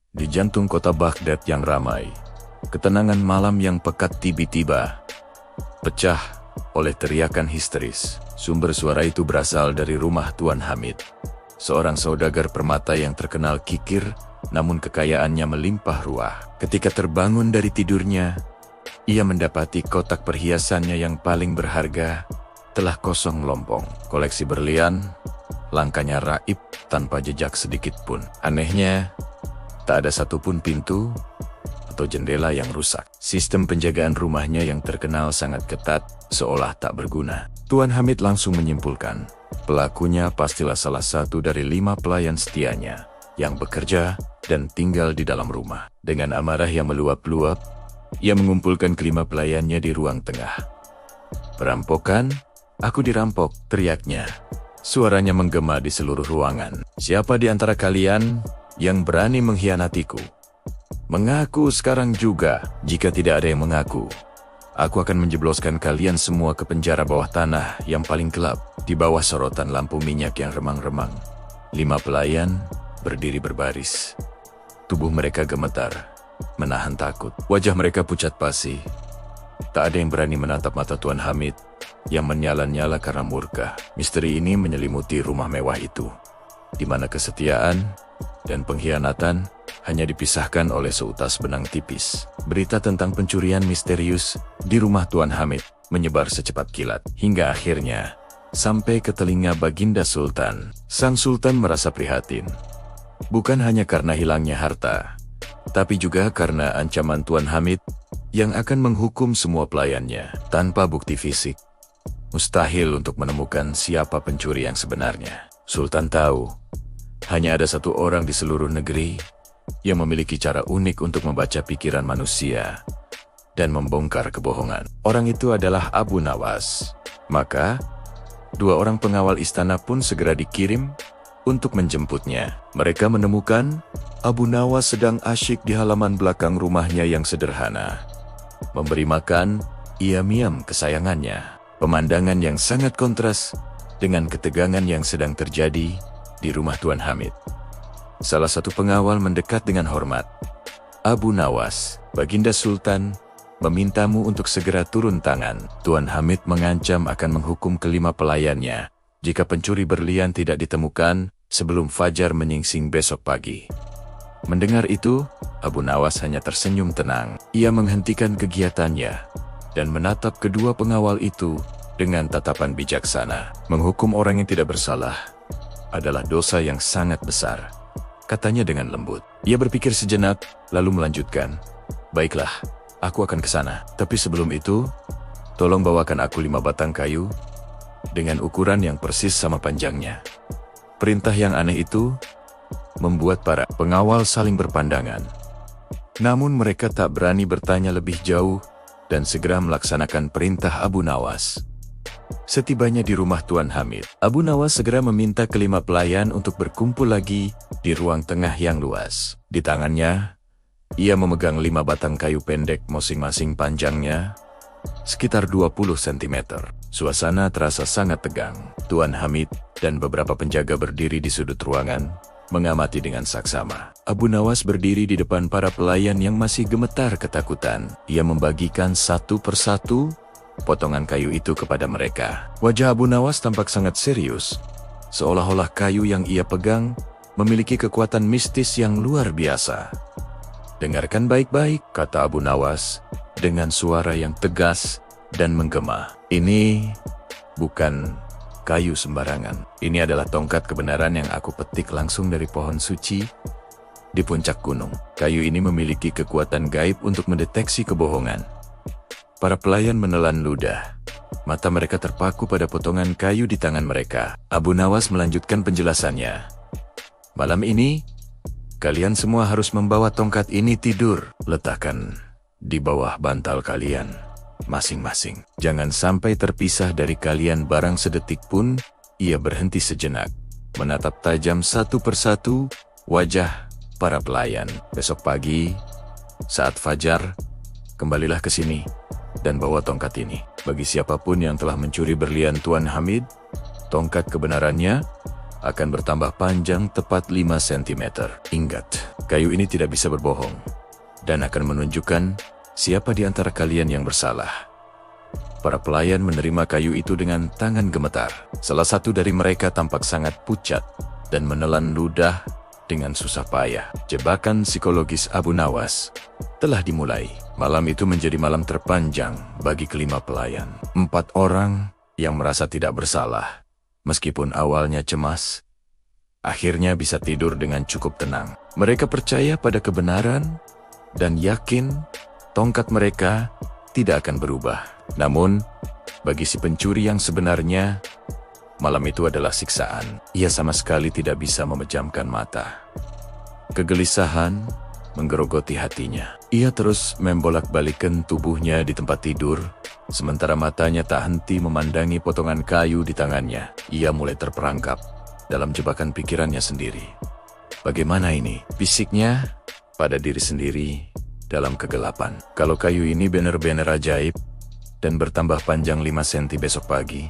Di jantung kota Baghdad yang ramai, ketenangan malam yang pekat tiba-tiba pecah oleh teriakan histeris. Sumber suara itu berasal dari rumah Tuan Hamid, seorang saudagar permata yang terkenal kikir, namun kekayaannya melimpah ruah. Ketika terbangun dari tidurnya, ia mendapati kotak perhiasannya yang paling berharga telah kosong melompong. Koleksi berlian, langkahnya raib tanpa jejak sedikit pun. Anehnya, tak ada satupun pintu atau jendela yang rusak. Sistem penjagaan rumahnya yang terkenal sangat ketat, seolah tak berguna. Tuan Hamid langsung menyimpulkan, pelakunya pastilah salah satu dari 5 pelayan setianya yang bekerja dan tinggal di dalam rumah. Dengan amarah yang meluap-luap, ia mengumpulkan ke-5 pelayannya di ruang tengah. "Perampokan? Aku dirampok," teriaknya. Suaranya menggema di seluruh ruangan. "Siapa di antara kalian yang berani mengkhianatiku? Mengaku sekarang juga. Jika tidak ada yang mengaku, aku akan menjebloskan kalian semua ke penjara bawah tanah yang paling gelap." Di bawah sorotan lampu minyak yang remang-remang, 5 pelayan berdiri berbaris. Tubuh mereka gemetar, menahan takut. Wajah mereka pucat pasi. Tak ada yang berani menatap mata Tuan Hamid yang menyala-nyala karena murka. Misteri ini menyelimuti rumah mewah itu, di mana kesetiaan dan pengkhianatan hanya dipisahkan oleh seutas benang tipis. Berita tentang pencurian misterius di rumah Tuan Hamid menyebar secepat kilat, hingga akhirnya sampai ke telinga Baginda Sultan. Sang Sultan merasa prihatin, bukan hanya karena hilangnya harta, tapi juga karena ancaman Tuan Hamid yang akan menghukum semua pelayannya. Tanpa bukti fisik, mustahil untuk menemukan siapa pencuri yang sebenarnya. Sultan tahu, hanya ada satu orang di seluruh negeri yang memiliki cara unik untuk membaca pikiran manusia dan membongkar kebohongan. Orang itu adalah Abu Nawas. Maka, 2 orang pengawal istana pun segera dikirim untuk menjemputnya. Mereka menemukan Abu Nawas sedang asyik di halaman belakang rumahnya yang sederhana, memberi makan Iyam-Iyam kesayangannya. Pemandangan yang sangat kontras dengan ketegangan yang sedang terjadi di rumah Tuan Hamid. Salah satu pengawal mendekat dengan hormat. "Abu Nawas, Baginda Sultan memintamu untuk segera turun tangan." Tuan Hamid mengancam akan menghukum ke-5 pelayannya jika pencuri berlian tidak ditemukan sebelum fajar menyingsing besok pagi. Mendengar itu, Abu Nawas hanya tersenyum tenang. Ia menghentikan kegiatannya dan menatap kedua pengawal itu dengan tatapan bijaksana. "Menghukum orang yang tidak bersalah adalah dosa yang sangat besar," katanya dengan lembut. Ia berpikir sejenak, lalu melanjutkan, "Baiklah, aku akan ke sana. Tapi sebelum itu, tolong bawakan aku 5 batang kayu dengan ukuran yang persis sama panjangnya." Perintah yang aneh itu membuat para pengawal saling berpandangan. Namun mereka tak berani bertanya lebih jauh dan segera melaksanakan perintah Abu Nawas. Setibanya di rumah Tuan Hamid, Abu Nawas segera meminta ke-5 pelayan untuk berkumpul lagi di ruang tengah yang luas. Di tangannya, ia memegang 5 batang kayu pendek masing-masing panjangnya sekitar 20 cm. Suasana terasa sangat tegang. Tuan Hamid dan beberapa penjaga berdiri di sudut ruangan, mengamati dengan saksama. Abu Nawas berdiri di depan para pelayan yang masih gemetar ketakutan. Ia membagikan satu persatu potongan kayu itu kepada mereka. Wajah Abu Nawas tampak sangat serius, seolah-olah kayu yang ia pegang memiliki kekuatan mistis yang luar biasa. "Dengarkan baik-baik," kata Abu Nawas dengan suara yang tegas dan menggema. "Ini bukan kayu sembarangan. Ini adalah tongkat kebenaran yang aku petik langsung dari pohon suci di puncak gunung. Kayu ini memiliki kekuatan gaib untuk mendeteksi kebohongan." Para pelayan menelan ludah. Mata mereka terpaku pada potongan kayu di tangan mereka. Abu Nawas melanjutkan penjelasannya. "Malam ini, kalian semua harus membawa tongkat ini tidur. Letakkan di bawah bantal kalian masing-masing. Jangan sampai terpisah dari kalian barang sedetik pun." Ia berhenti sejenak, menatap tajam satu persatu wajah para pelayan. "Besok pagi, saat fajar, kembalilah ke sini dan bawa tongkat ini. Bagi siapapun yang telah mencuri berlian Tuan Hamid, tongkat kebenarannya akan bertambah panjang tepat 5 cm. Ingat, kayu ini tidak bisa berbohong dan akan menunjukkan siapa di antara kalian yang bersalah. Para pelayan menerima kayu itu dengan tangan gemetar. Salah satu dari mereka tampak sangat pucat dan menelan ludah dengan susah payah. Jebakan psikologis Abu Nawas telah dimulai. Malam itu menjadi malam terpanjang bagi kelima pelayan. 4 orang yang merasa tidak bersalah, meskipun awalnya cemas, akhirnya bisa tidur dengan cukup tenang. Mereka percaya pada kebenaran dan yakin tongkat mereka tidak akan berubah. Namun, bagi si pencuri yang sebenarnya, malam itu adalah siksaan. Ia sama sekali tidak bisa memejamkan mata. Kegelisahan menggerogoti hatinya. Ia terus membolak-balikan tubuhnya di tempat tidur, sementara matanya tak henti memandangi potongan kayu di tangannya. Ia mulai terperangkap dalam jebakan pikirannya sendiri. Bagaimana ini? Bisiknya pada diri sendiri dalam kegelapan. Kalau kayu ini benar-benar ajaib dan bertambah panjang 5 cm besok pagi,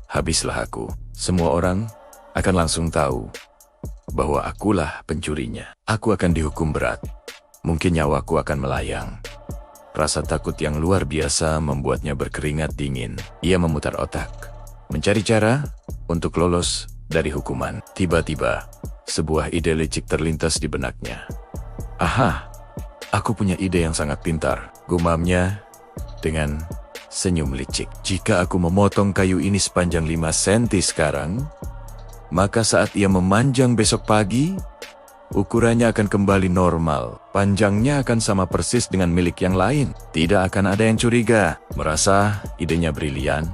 habislah aku. Semua orang akan langsung tahu bahwa akulah pencurinya. Aku akan dihukum berat. Mungkin nyawaku akan melayang. Rasa takut yang luar biasa membuatnya berkeringat dingin. Ia memutar otak, mencari cara untuk lolos dari hukuman. Tiba-tiba, sebuah ide licik terlintas di benaknya. Aha, aku punya ide yang sangat pintar, gumamnya dengan senyum licik. Jika aku memotong kayu ini sepanjang 5 cm sekarang, maka saat ia memanjang besok pagi, ukurannya akan kembali normal. Panjangnya akan sama persis dengan milik yang lain. Tidak akan ada yang curiga. Merasa idenya brilian,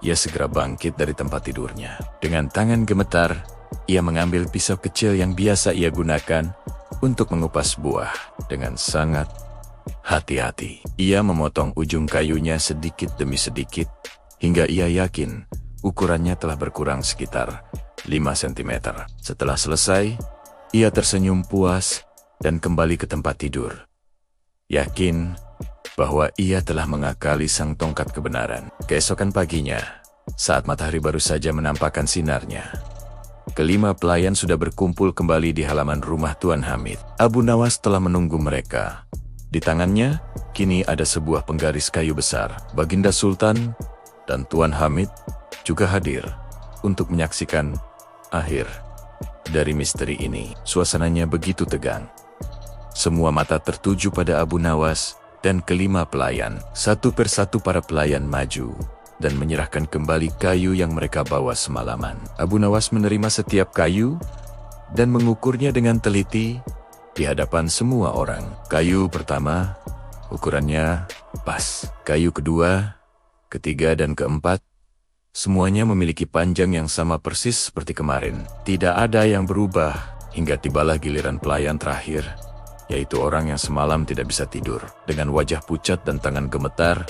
ia segera bangkit dari tempat tidurnya. Dengan tangan gemetar, ia mengambil pisau kecil yang biasa ia gunakan untuk mengupas buah. Dengan sangat hati-hati, ia memotong ujung kayunya sedikit demi sedikit, hingga ia yakin ukurannya telah berkurang sekitar 5 cm. Setelah selesai, ia tersenyum puas dan kembali ke tempat tidur, yakin bahwa ia telah mengakali sang tongkat kebenaran. Keesokan paginya, saat matahari baru saja menampakkan sinarnya, kelima pelayan sudah berkumpul kembali di halaman rumah Tuan Hamid. Abu Nawas telah menunggu mereka. Di tangannya, kini ada sebuah penggaris kayu besar. Baginda Sultan dan Tuan Hamid juga hadir untuk menyaksikan akhir dari misteri ini. Suasananya begitu tegang. Semua mata tertuju pada Abu Nawas dan kelima pelayan. Satu persatu para pelayan maju dan menyerahkan kembali kayu yang mereka bawa semalaman. Abu Nawas menerima setiap kayu dan mengukurnya dengan teliti di hadapan semua orang. Kayu pertama, ukurannya pas. Kayu kedua, ketiga, dan keempat, semuanya memiliki panjang yang sama persis seperti kemarin. Tidak ada yang berubah hingga tibalah giliran pelayan terakhir, yaitu orang yang semalam tidak bisa tidur. Dengan wajah pucat dan tangan gemetar,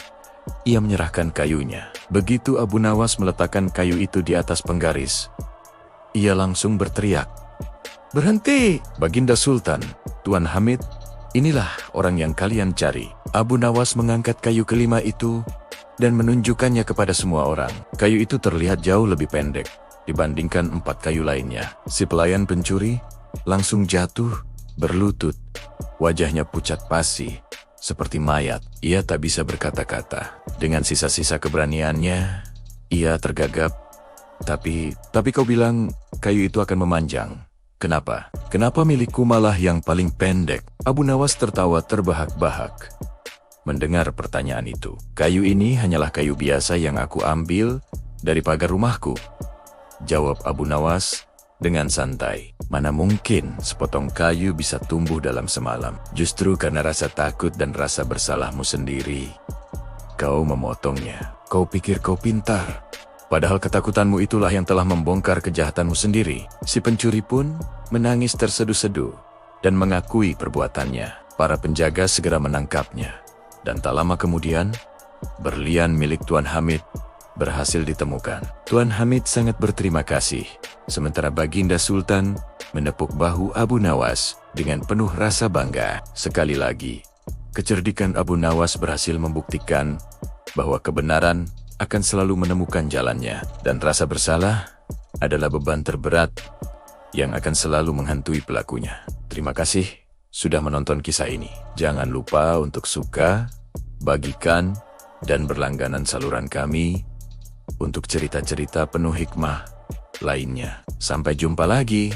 ia menyerahkan kayunya. Begitu Abu Nawas meletakkan kayu itu di atas penggaris, ia langsung berteriak, "Berhenti, Baginda Sultan, Tuan Hamid, inilah orang yang kalian cari." Abu Nawas mengangkat kayu kelima itu dan menunjukkannya kepada semua orang. Kayu itu terlihat jauh lebih pendek dibandingkan 4 kayu lainnya. Si pelayan pencuri langsung jatuh berlutut. Wajahnya pucat pasi, seperti mayat. Ia tak bisa berkata-kata. Dengan sisa-sisa keberaniannya, ia tergagap. Tapi kau bilang kayu itu akan memanjang. Kenapa? Kenapa milikku malah yang paling pendek? Abu Nawas tertawa terbahak-bahak mendengar pertanyaan itu. Kayu ini hanyalah kayu biasa yang aku ambil dari pagar rumahku, jawab Abu Nawas dengan santai. Mana mungkin sepotong kayu bisa tumbuh dalam semalam? Justru karena rasa takut dan rasa bersalahmu sendiri, kau memotongnya. Kau pikir kau pintar, padahal ketakutanmu itulah yang telah membongkar kejahatanmu sendiri. Si pencuri pun menangis terseduh-seduh dan mengakui perbuatannya. Para penjaga segera menangkapnya, dan tak lama kemudian, berlian milik Tuan Hamid berhasil ditemukan. Tuan Hamid sangat berterima kasih, sementara Baginda Sultan menepuk bahu Abu Nawas dengan penuh rasa bangga. Sekali lagi, kecerdikan Abu Nawas berhasil membuktikan bahwa kebenaran akan selalu menemukan jalannya, dan rasa bersalah adalah beban terberat yang akan selalu menghantui pelakunya. Terima kasih sudah menonton kisah ini. Jangan lupa untuk suka, bagikan, dan berlangganan saluran kami untuk cerita-cerita penuh hikmah lainnya. Sampai jumpa lagi.